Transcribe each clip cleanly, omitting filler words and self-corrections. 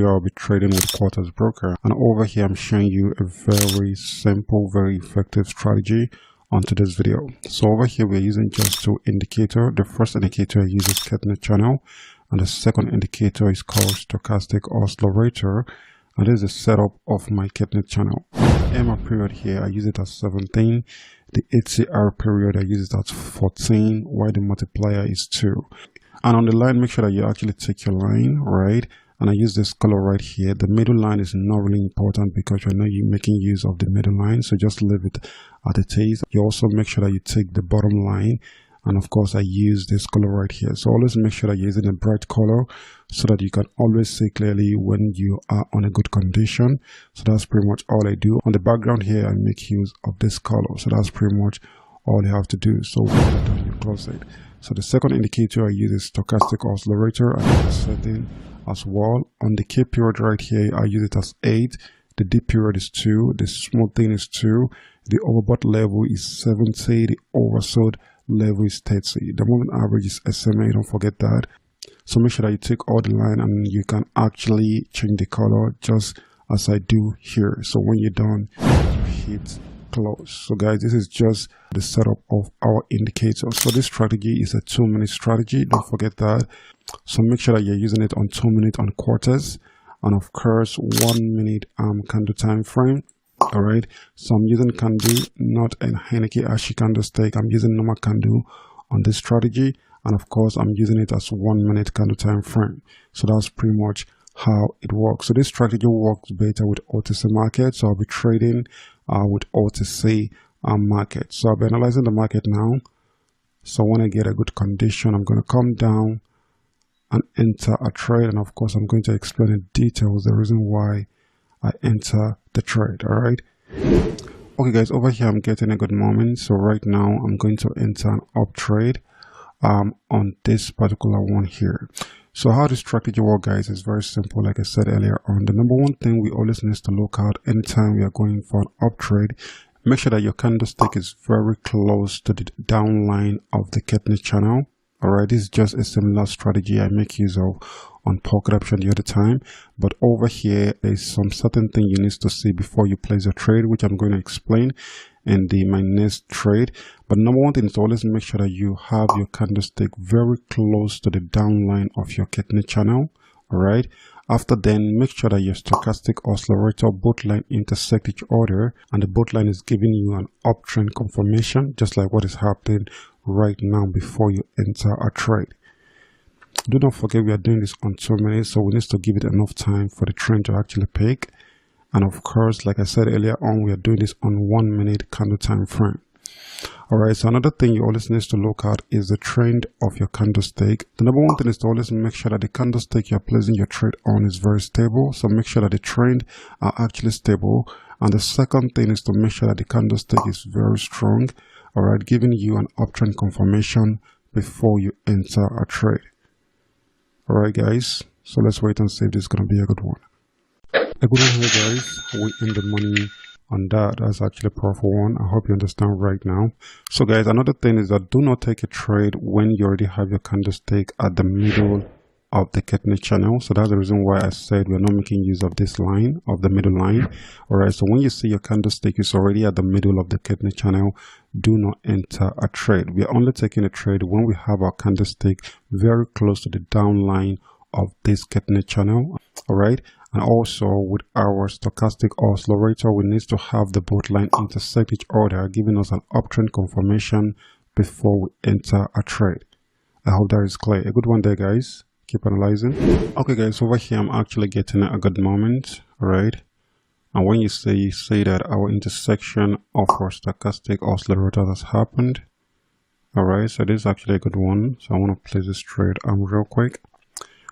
I'll be trading with Quarters Broker, and over here I'm showing you a very simple, very effective strategy on today's video. So over here we're using just two indicators. The first indicator I use is Ketnet channel, and the second indicator is called stochastic oscillator, and this is the setup of my Ketnet channel. The EMA period here I use it as 17. The HCR period I use it as 14, while the multiplier is 2. And on the line, make sure that you actually take your line, right? And I use this color right here. The middle line is not really important because I know you're making use of the middle line, so just leave it at it is. You also make sure that you take the bottom line, and of course I use this color right here. So always make sure that you're using a bright color so that you can always see clearly when you are on a good condition. So that's pretty much all I do. On the background here, I make use of this color. So that's pretty much all you have to do. So when you're done, you close it. So the second indicator I use is stochastic oscillator, and I'm setting as well. On the K period right here, I use it as 8. The D period is 2. The smoothing is 2. The overbought level is 70. The oversold level is 30. The moving average is SMA, don't forget that. So make sure that you take all the line and you can actually change the color just as I do here. So when you're done, you hit close. So guys, this is just the setup of our indicator. So this strategy is a 2-minute strategy, don't forget that. So make sure that you're using it on 2 minutes on quarters, and of course 1 minute candle time frame. All right, so I'm using candle, not a Heineke Ashi candlestick. I'm using normal candle on this strategy, and of course I'm using it as 1 minute candle time frame. So that's pretty much how it works. So this strategy works better with OTC market, so I'll be trading with OTC market. So I'll be analyzing the market now. So when I get a good condition, I'm going to come down and enter a trade, and of course I'm going to explain in details the reason why I enter the trade. All right, okay guys, over here I'm getting a good moment. So right now I'm going to enter an up trade on this particular one here. So how this strategy works, guys, is very simple. Like I said earlier on, the number one thing we always need to look out anytime we are going for an up trade, make sure that your candlestick is very close to the downline of the Ketnet channel. Alright, this is just a similar strategy I make use of on PocketOption the other time, but over here there's some certain thing you need to see before you place your trade, which I'm going to explain in my next trade. But number one thing is to always make sure that you have your candlestick very close to the downline of your Ketnet channel. Alright, after then, make sure that your stochastic oscillator both line intersect each other, and the both line is giving you an uptrend confirmation, just like what is happening right now before you enter a trade. Do not forget we are doing this on 2 minutes, so we need to give it enough time for the trend to actually pick. And of course, like I said earlier on, we are doing this on 1 minute candle time frame. Alright, so another thing you always need to look at is the trend of your candlestick. The number one thing is to always make sure that the candlestick you're placing your trade on is very stable. So make sure that the trend are actually stable. And the second thing is to make sure that the candlestick is very strong. Alright, giving you an uptrend confirmation before you enter a trade. Alright guys, so let's wait and see if this is going to be a good one. A good one here guys, we end the money on that. That's actually a powerful one. I hope you understand right now. So guys, another thing is that do not take a trade when you already have your candlestick at the middle of the Ketnet channel. So that's the reason why I said we're not making use of this line, of the middle line. Alright, so when you see your candlestick is already at the middle of the Ketnet channel, do not enter a trade. We are only taking a trade when we have our candlestick very close to the downline of this Ketnet channel. Alright, and also with our stochastic oscillator, we need to have the both line intersect each other, giving us an uptrend confirmation before we enter a trade. I hope that is clear. A good one there guys. Keep analyzing. Okay guys, over here I'm actually getting a good moment. Alright, and when you say that our intersection of our stochastic oscillator has happened. Alright, so this is actually a good one. So I want to place this trade real quick.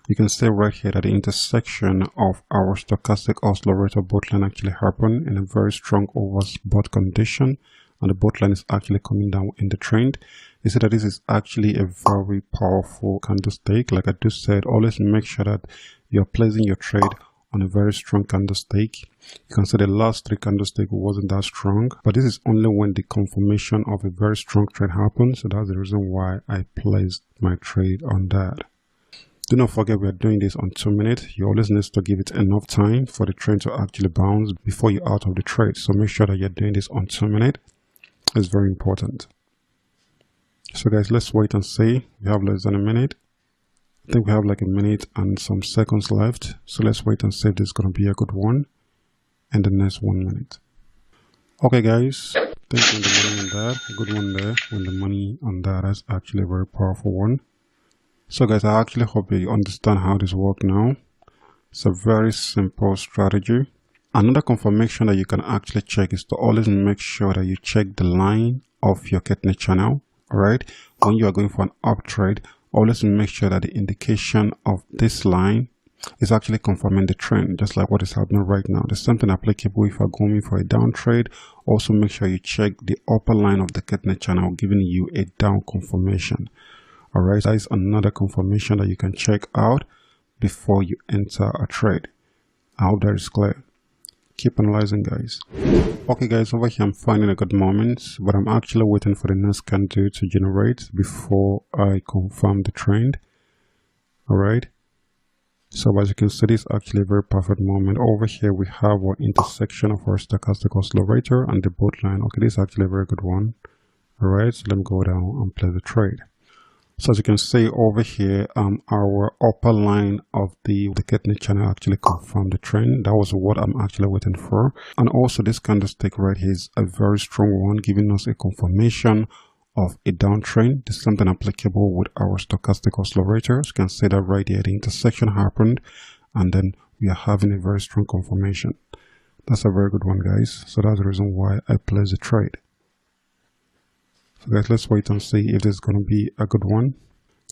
You can see right here that the intersection of our stochastic oscillator both line actually happened in a very strong overbought condition, and the both line is actually coming down in the trend. You see that this is actually a very powerful candlestick. Like I just said, always make sure that you're placing your trade on a very strong candlestick. You can see the last 3 candlestick wasn't that strong, but this is only when the confirmation of a very strong trade happens. So that's the reason why I placed my trade on that. Do not forget we are doing this on 2 minutes. You always need to give it enough time for the trend to actually bounce before you're out of the trade. So make sure that you're doing this on 2 minutes. It's very important. So guys, let's wait and see. We have less than a minute. I think we have like a minute and some seconds left. So let's wait and see if this is going to be a good one in the next 1 minute. Okay guys, thank you on the money on that. A good one there. When the money on that is actually a very powerful one. So guys, I actually hope you understand how this works now. It's a very simple strategy. Another confirmation that you can actually check is to always make sure that you check the line of your kidney channel. Alright, when you are going for an up trade, always make sure that the indication of this line is actually confirming the trend, just like what is happening right now. There's something applicable if you're going for a down trade. Also make sure you check the upper line of the kidney channel, giving you a down confirmation. Alright, that is another confirmation that you can check out before you enter a trade. I hope that is clear. Keep analyzing guys. Okay guys, over here I'm finding a good moment, but I'm actually waiting for the next candle to generate before I confirm the trend. Alright, so as you can see, this is actually a very perfect moment. Over here we have our intersection of our stochastic oscillator and the boat line. Okay, this is actually a very good one. Alright, so let me go down and play the trade. So as you can see over here, our upper line of the kidney channel actually confirmed the trend. That was what I'm actually waiting for. And also this candlestick right here is a very strong one, giving us a confirmation of a downtrend. This is something applicable with our stochastic oscillators. You can see that right here, the intersection happened, and then we are having a very strong confirmation. That's a very good one, guys. So that's the reason why I placed the trade. So guys, let's wait and see if this is going to be a good one.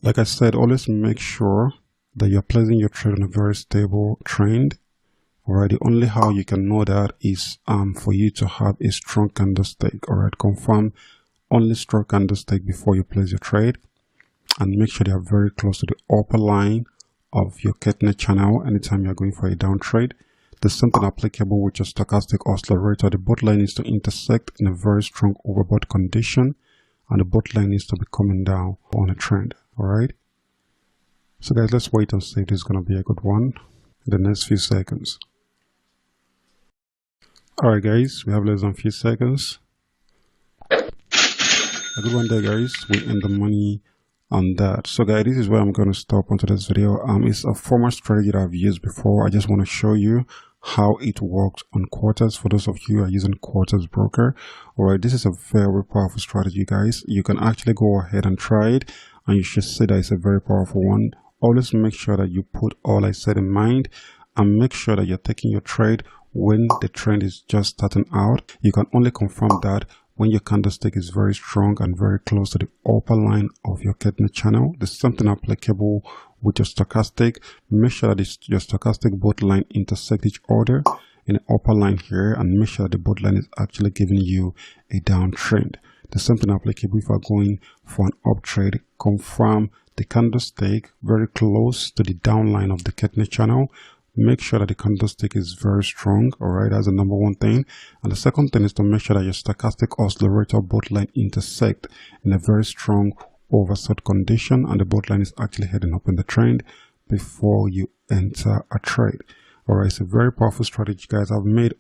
Like I said, always make sure that you're placing your trade on a very stable trend. Alright, the only how you can know that is for you to have a strong candlestick. Alright, confirm only strong candlestick before you place your trade, and make sure they are very close to the upper line of your kidney channel anytime you're going for a down trade. There's something applicable with your stochastic oscillator. The both line needs to intersect in a very strong overbought condition, and the both line needs to be coming down on a trend. Alright, so guys, let's wait and see if this is going to be a good one in the next few seconds. Alright guys, we have less than a few seconds. A good one there guys, we end the money on that. So guys, this is where I'm going to stop onto this video. It's a former strategy that I've used before. I just want to show you how it works on quarters for those of you who are using quarters broker. Alright, this is a very powerful strategy guys. You can actually go ahead and try it, and you should see that it's a very powerful one. Always make sure that you put all I said in mind, and make sure that you're taking your trade when the trend is just starting out. You can only confirm that when your candlestick is very strong and very close to the upper line of your kidney channel. There's something applicable with your stochastic. Make sure that your stochastic both line intersect each other in the upper line here, and make sure that the both line is actually giving you a downtrend. There's something applicable if you're going for an up trade. Confirm the candlestick very close to the downline of the kidney channel. Make sure that the candlestick is very strong. Alright, that's the number one thing. And the second thing is to make sure that your stochastic oscillator both line intersect in a very strong oversold condition, and the both line is actually heading up in the trend before you enter a trade. Alright, it's a very powerful strategy guys. I've made